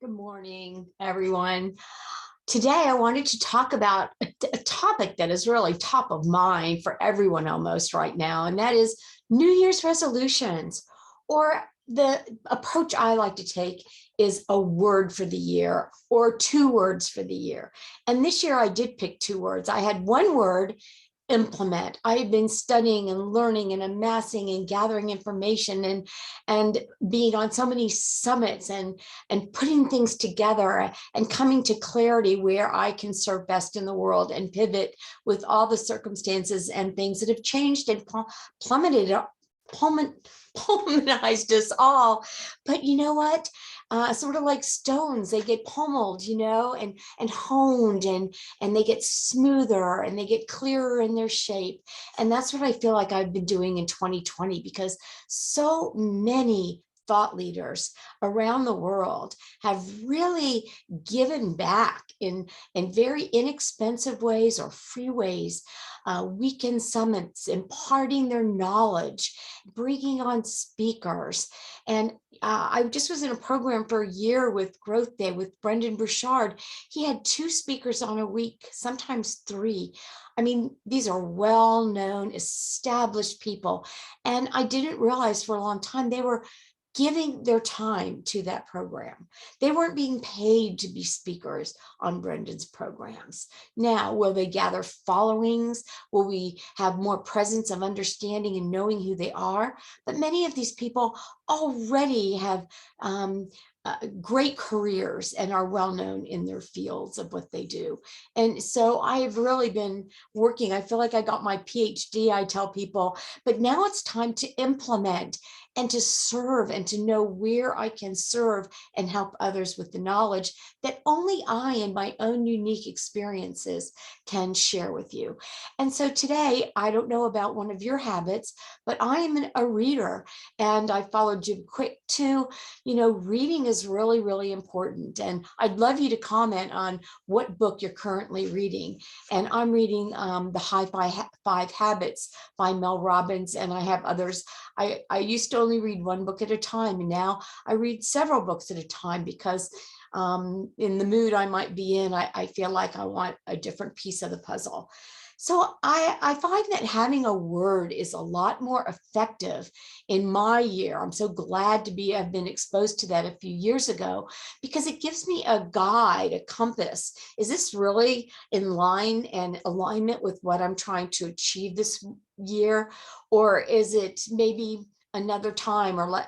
Good morning, everyone. Today, I wanted to talk about a topic that is really top of mind for everyone almost right now, and that is New Year's resolutions. Or the approach I like to take is a word for the year or two words for the year. And this year, I did pick two words. I had one word, implement. I've been studying and learning and amassing and gathering information and being on so many summits and putting things together and coming to clarity where I can serve best in the world and pivot with all the circumstances and things that have changed and plummeted pulmonized us all. But you know what? Sort of like stones, they get pummeled, and honed, and they get smoother and they get clearer in their shape. And that's what I feel like I've been doing in 2020, because so many thought leaders around the world have really given back in very inexpensive ways or free ways, weekend summits, imparting their knowledge, bringing on speakers. And I just was in a program for a year with Growth Day with Brendan Burchard. He had two speakers on a week, sometimes three. I mean, these are well-known, established people. And I didn't realize for a long time they were giving their time to that program. They weren't being paid to be speakers on Brendan's programs. Now, will they gather followings? Will we have more presence of understanding and knowing who they are? But many of these people already have great careers and are well known in their fields of what they do. And so I've really been working. I feel like I got my PhD, I tell people, but now it's time to implement and to serve and to know where I can serve and help others with the knowledge that only I and my own unique experiences can share with you. And so today, I don't know about one of your habits, but I am a reader, and I follow Jim Quick too. Reading is really, really important. And I'd love you to comment on what book you're currently reading. And I'm reading The High Five Habits by Mel Robbins, and I have others. I used to only read one book at a time, and now I read several books at a time because in the mood I might be in, I feel like I want a different piece of the puzzle. So I find that having a word is a lot more effective in my year. I'm so glad to have been exposed to that a few years ago, because it gives me a guide, a compass. Is this really in line and alignment with what I'm trying to achieve this year? Or is it maybe another time, or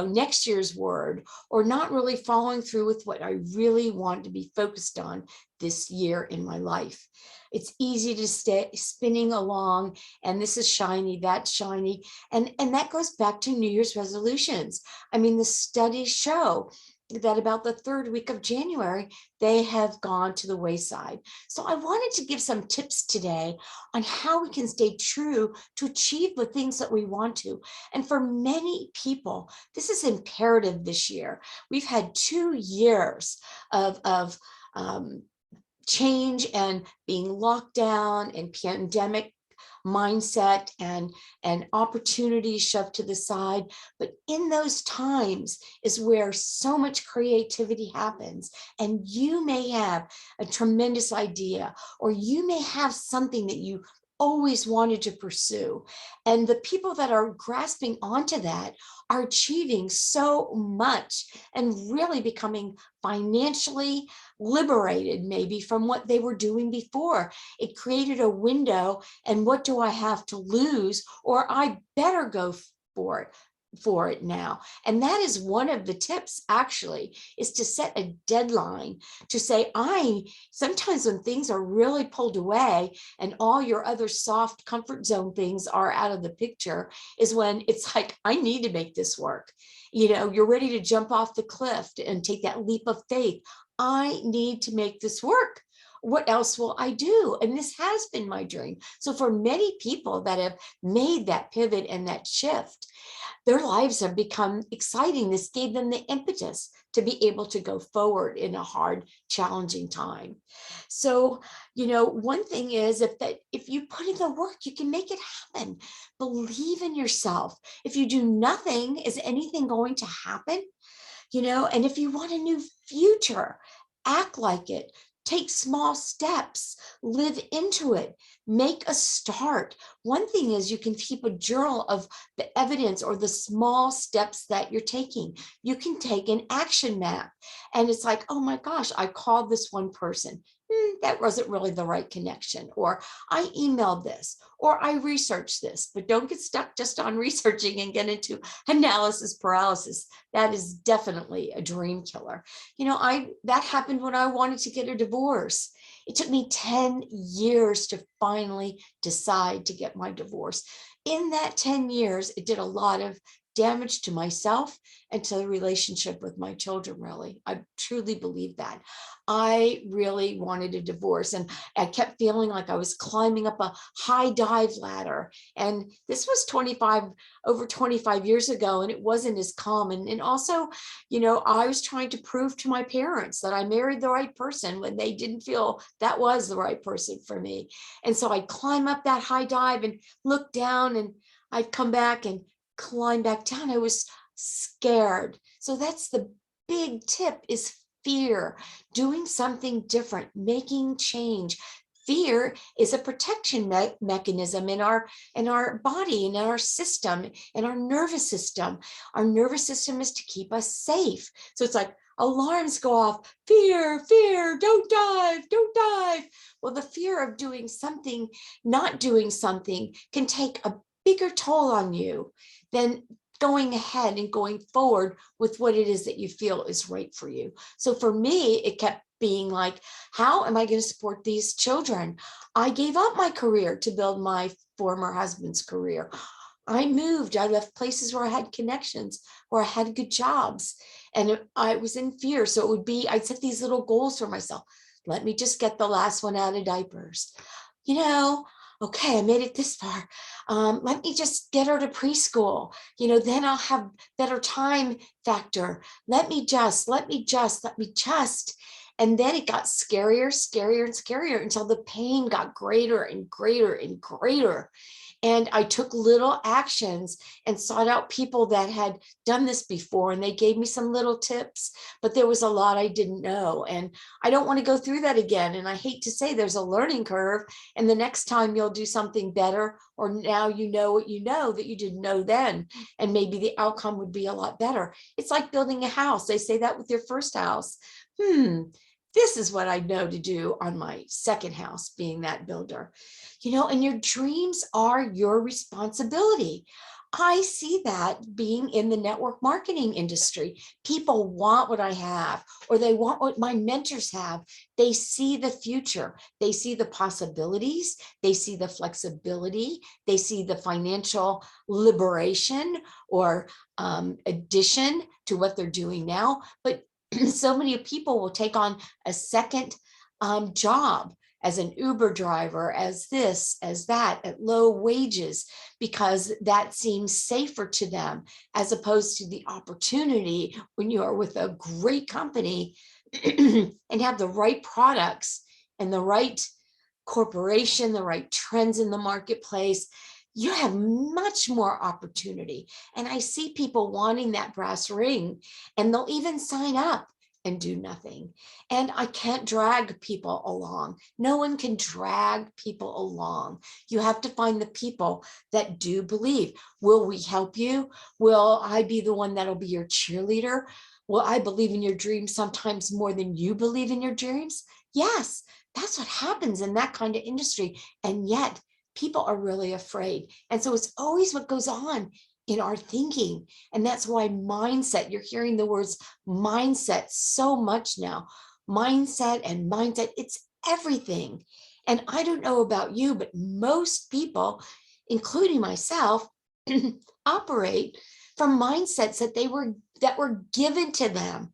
next year's word, or not really following through with what I really want to be focused on this year in my life? It's easy to stay spinning along, and this is shiny, that's shiny, and that goes back to New Year's resolutions. I mean, the studies show that about the third week of January, they have gone to the wayside. So I wanted to give some tips today on how we can stay true to achieve the things that we want to. And for many people, this is imperative this year. We've had 2 years of change and being locked down and pandemic mindset and opportunities shoved to the side. But in those times is where so much creativity happens, and you may have a tremendous idea, or you may have something that you always wanted to pursue, and the people that are grasping onto that are achieving so much and really becoming financially liberated, maybe from what they were doing before. It created a window, and what do I have to lose? Or I better go for it now. And that is one of the tips, actually, is to set a deadline, to say, sometimes when things are really pulled away and all your other soft comfort zone things are out of the picture, is when it's like, I need to make this work. You're ready to jump off the cliff and take that leap of faith. I need to make this work. What else will I do? And this has been my dream. So for many people that have made that pivot and that shift, their lives have become exciting. This gave them the impetus to be able to go forward in a hard, challenging time. So, one thing is, if you put in the work, you can make it happen. Believe in yourself. If you do nothing, is anything going to happen? And if you want a new future, act like it. Take small steps, live into it, make a start. One thing is you can keep a journal of the evidence or the small steps that you're taking. You can take an action map, and it's like, oh my gosh, I called this one person. That wasn't really the right connection, or I emailed this, or I researched this. But don't get stuck just on researching and get into analysis paralysis. That is definitely a dream killer. That happened when I wanted to get a divorce. It took me 10 years to finally decide to get my divorce. In that 10 years, it did a lot of damage to myself and to the relationship with my children, really. I truly believe that. I really wanted a divorce, and I kept feeling like I was climbing up a high dive ladder. And this was over 25 years ago, and it wasn't as common. And also, I was trying to prove to my parents that I married the right person when they didn't feel that was the right person for me. And so I'd climb up that high dive and look down, and I'd come back and climb back down. I was scared. So that's the big tip, is fear, doing something different, making change. Fear is a protection mechanism in our body, in our system, in our nervous system. Our nervous system is to keep us safe. So it's like alarms go off, fear, fear, don't dive. Well, the fear of doing something, not doing something, can take a bigger toll on you than going ahead and going forward with what it is that you feel is right for you. So for me, it kept being like, how am I going to support these children? I gave up my career to build my former husband's career. I moved. I left places where I had connections, where I had good jobs, and I was in fear. So it would be, I'd set these little goals for myself. Let me just get the last one out of diapers. Okay, I made it this far. Let me just get her to preschool. Then I'll have better time factor. Let me just. And then it got scarier, scarier, and scarier until the pain got greater and greater and greater. And I took little actions and sought out people that had done this before, and they gave me some little tips, but there was a lot I didn't know. And I don't want to go through that again. And I hate to say there's a learning curve, and the next time you'll do something better, or now you know what you know that you didn't know then, and maybe the outcome would be a lot better. It's like building a house. They say that with your first house. This is what I know to do on my second house, being that builder. And your dreams are your responsibility. I see that being in the network marketing industry. People want what I have, or they want what my mentors have. They see the future. They see the possibilities. They see the flexibility. They see the financial liberation or addition to what they're doing now. But so many people will take on a second job as an Uber driver, as this, as that, at low wages, because that seems safer to them, as opposed to the opportunity when you are with a great company and have the right products and the right corporation, the right trends in the marketplace. You have much more opportunity. And I see people wanting that brass ring, and they'll even sign up and do nothing. And I can't drag people along. No one can drag people along. You have to find the people that do believe. Will we help you? Will I be the one that'll be your cheerleader? Will I believe in your dreams sometimes more than you believe in your dreams? Yes, that's what happens in that kind of industry. And yet people are really afraid. And so it's always what goes on in our thinking. And that's why mindset, you're hearing the words mindset so much now. Mindset and mindset, it's everything. And I don't know about you, but most people, including myself, operate from mindsets that were given to them,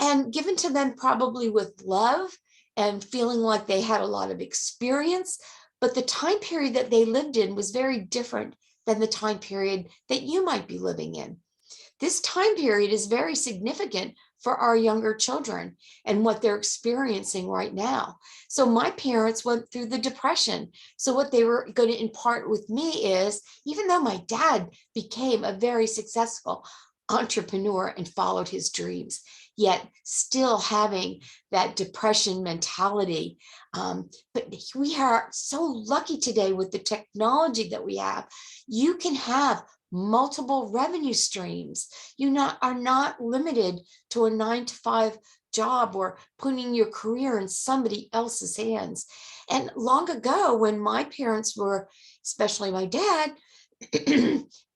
and given to them probably with love and feeling like they had a lot of experience. But the time period that they lived in was very different than the time period that you might be living in. This time period is very significant for our younger children and what they're experiencing right now. So my parents went through the Depression. So what they were going to impart with me is, even though my dad became a very successful entrepreneur and followed his dreams, yet still having that depression mentality. But we are so lucky today with the technology that we have. You can have multiple revenue streams. Are not limited to a 9 to 5 job or putting your career in somebody else's hands. And long ago, when my parents were, especially my dad,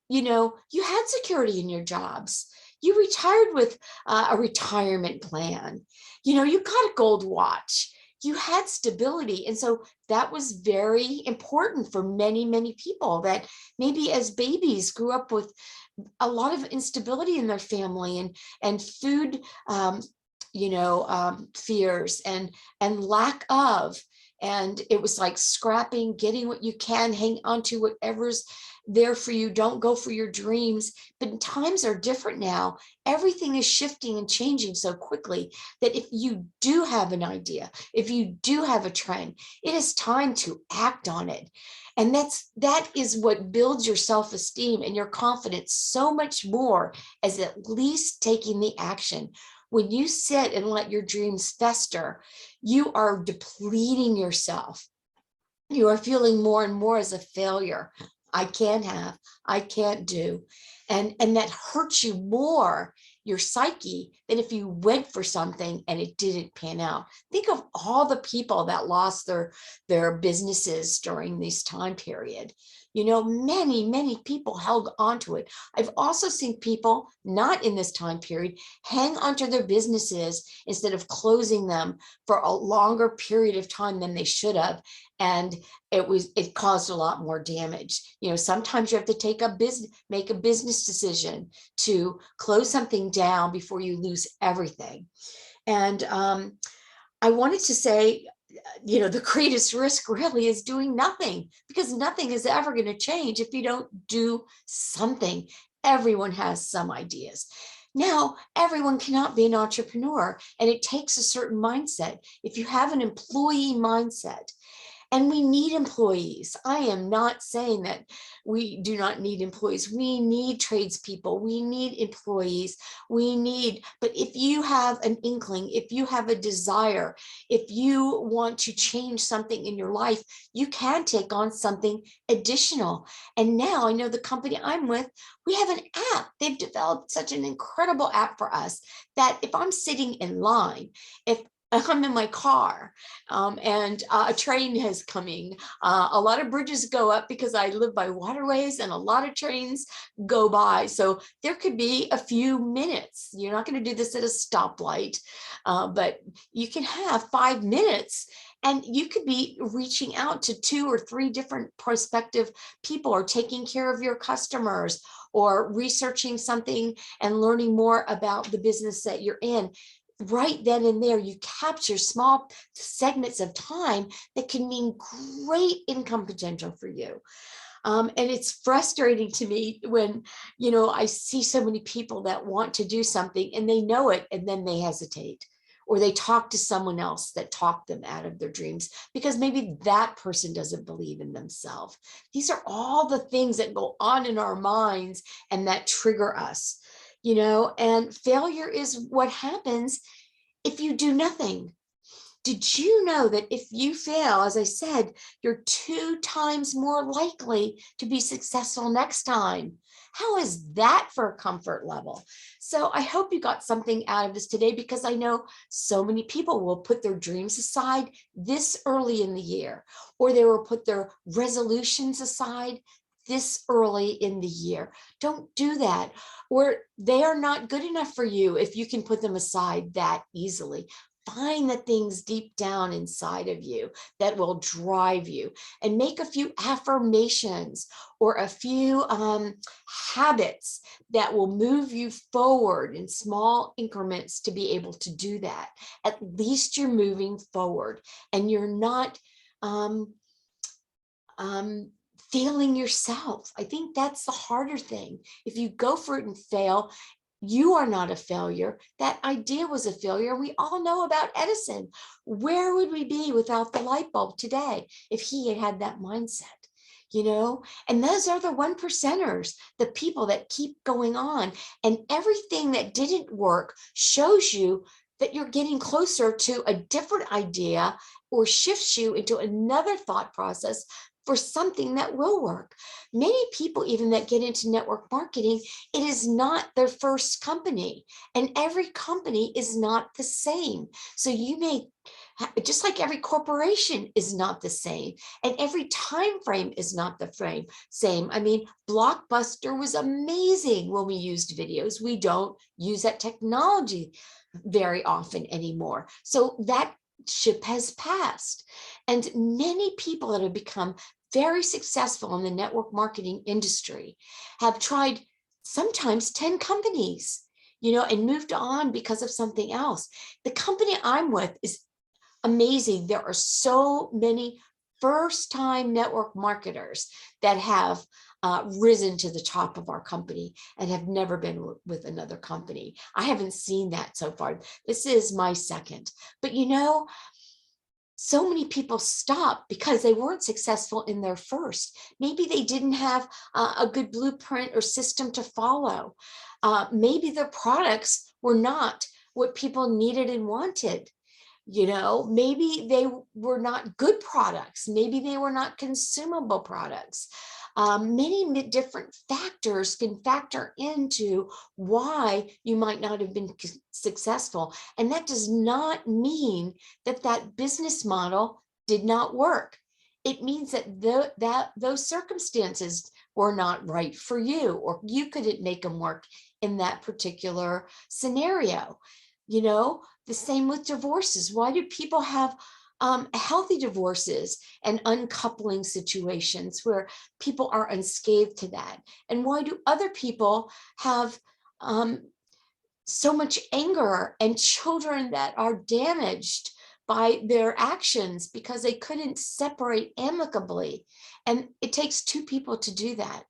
you had security in your jobs. You retired with a retirement plan. You got a gold watch. You had stability. And so that was very important for many, many people that maybe as babies grew up with a lot of instability in their family and food, fears and lack of. And it was like scrapping, getting what you can, hang on to whatever's there for you. Don't go for your dreams. But times are different now. Everything is shifting and changing so quickly that if you do have an idea, if you do have a trend, it is time to act on it. And that is what builds your self-esteem and your confidence so much more, as at least taking the action. When you sit and let your dreams fester, you are depleting yourself. You are feeling more and more as a failure. I can't have, I can't do. And that hurts you more, your psyche, than if you went for something and it didn't pan out. Think of all the people that lost their businesses during this time period. Many, many people held onto it. I've also seen people not in this time period hang onto their businesses instead of closing them for a longer period of time than they should have. And it caused a lot more damage. Sometimes you have to make a business decision to close something down before you lose everything. And I wanted to say, the greatest risk really is doing nothing, because nothing is ever going to change if you don't do something. Everyone has some ideas. Now, everyone cannot be an entrepreneur, and it takes a certain mindset. If you have an employee mindset, and we need employees. I am not saying that we do not need employees. We need tradespeople. We need employees. But if you have an inkling, if you have a desire, if you want to change something in your life, you can take on something additional. And now I know the company I'm with, we have an app. They've developed such an incredible app for us that if I'm sitting in line, if I'm in my car and a train is coming. A lot of bridges go up because I live by waterways, and a lot of trains go by. So there could be a few minutes. You're not going to do this at a stoplight, but you can have 5 minutes. And you could be reaching out to 2 or 3 different prospective people, or taking care of your customers, or researching something and learning more about the business that you're in. Right then and there, you capture small segments of time that can mean great income potential for you. And it's frustrating to me when, I see so many people that want to do something and they know it, and then they hesitate, or they talk to someone else that talked them out of their dreams because maybe that person doesn't believe in themselves. These are all the things that go on in our minds and that trigger us. And failure is what happens if you do nothing. Did you know that if you fail, as I said, you're 2 times more likely to be successful next time? How is that for a comfort level? So I hope you got something out of this today, because I know so many people will put their dreams aside this early in the year, or they will put their resolutions aside this early in the year. Don't do that, or they are not good enough for you if you can put them aside that easily. Find the things deep down inside of you that will drive you, and make a few affirmations or a few habits that will move you forward in small increments to be able to do that. At least you're moving forward, and you're not failing yourself. I think that's the harder thing. If you go for it and fail, you are not a failure. That idea was a failure. We all know about Edison. Where would we be without the light bulb today if he had had that mindset? you know, and those are the one percenters, the people that keep going on. And everything that didn't work shows you that you're getting closer to a different idea or shifts you into another thought process for something that will work. Many people, even that get into network marketing, it is not their first company, and every company is not the same. So you may, just like every corporation is not the same, and every time frame is not the same. I mean, Blockbuster was amazing when we used videos. We don't use that technology very often anymore. So that ship has passed. And many people that have become very successful in the network marketing industry have tried sometimes 10 companies, you know, and moved on because of something else. The company I'm with is amazing. There are so many first-time network marketers that have risen to the top of our company and have never been with another company. I haven't seen that so far. This is my second. But you know, so many people stop because they weren't successful in their first. Maybe they didn't have a good blueprint or system to follow. Maybe their products were not what people needed and wanted. You know, maybe they were not good products. Maybe they were not consumable products. Many different factors can factor into why you might not have been successful. And that does not mean that that business model did not work. It means that those circumstances were not right for you, or you couldn't make them work in that particular scenario. You know, the same with divorces. Why do people have healthy divorces and uncoupling situations where people are unscathed to that? And why do other people have so much anger and children that are damaged by their actions because they couldn't separate amicably? And it takes two people to do that,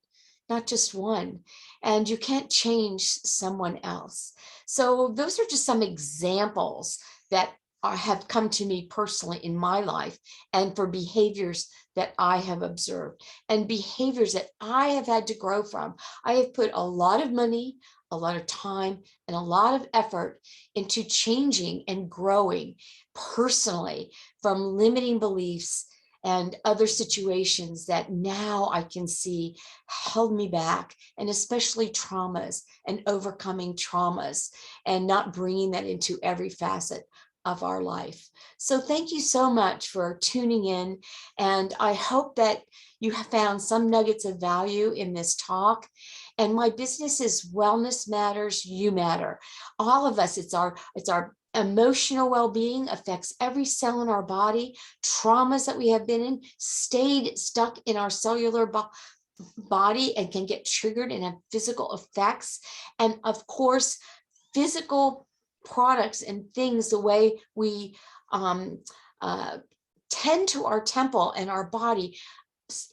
not just one. And you can't change someone else. So those are just some examples that have come to me personally in my life, and for behaviors that I have observed and behaviors that I have had to grow from. I have put a lot of money, a lot of time, and a lot of effort into changing and growing personally from limiting beliefs and other situations that now I can see held me back, and especially traumas and overcoming traumas and not bringing that into every facet of our life. So thank you so much for tuning in, and I hope that you have found some nuggets of value in this talk. And my business is Wellness Matters, You Matter. All of us, it's our emotional well-being affects every cell in our body. Traumas that we have been in stayed stuck in our cellular body and can get triggered and have physical effects. And of course, physical products and things, the way we tend to our temple and our body,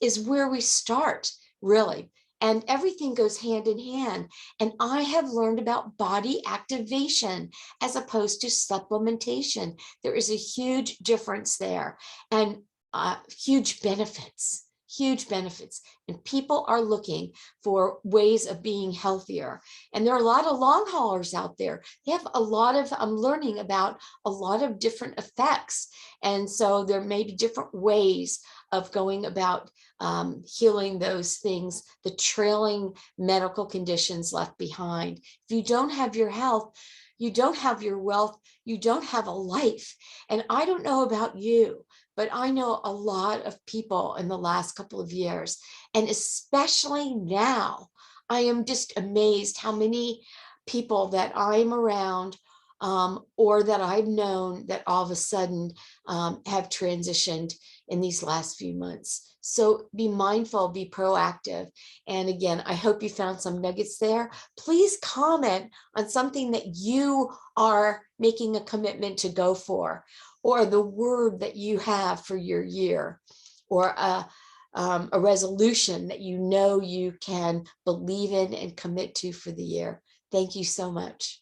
is where we start, really. And everything goes hand in hand. And I have learned about body activation as opposed to supplementation. There is a huge difference there, and huge benefits. Huge benefits. And people are looking for ways of being healthier. And there are a lot of long haulers out there. They have a lot of, I'm learning about a lot of different effects. And so there may be different ways of going about healing those things, the trailing medical conditions left behind. If you don't have your health, you don't have your wealth, you don't have a life. And I don't know about you, but I know a lot of people in the last couple of years, and especially now, I am just amazed how many people that I'm around or that I've known that all of a sudden have transitioned in these last few months. So be mindful, be proactive. And again, I hope you found some nuggets there. Please comment on something that you are making a commitment to go for, or the word that you have for your year, or a resolution that you know you can believe in and commit to for the year. Thank you so much.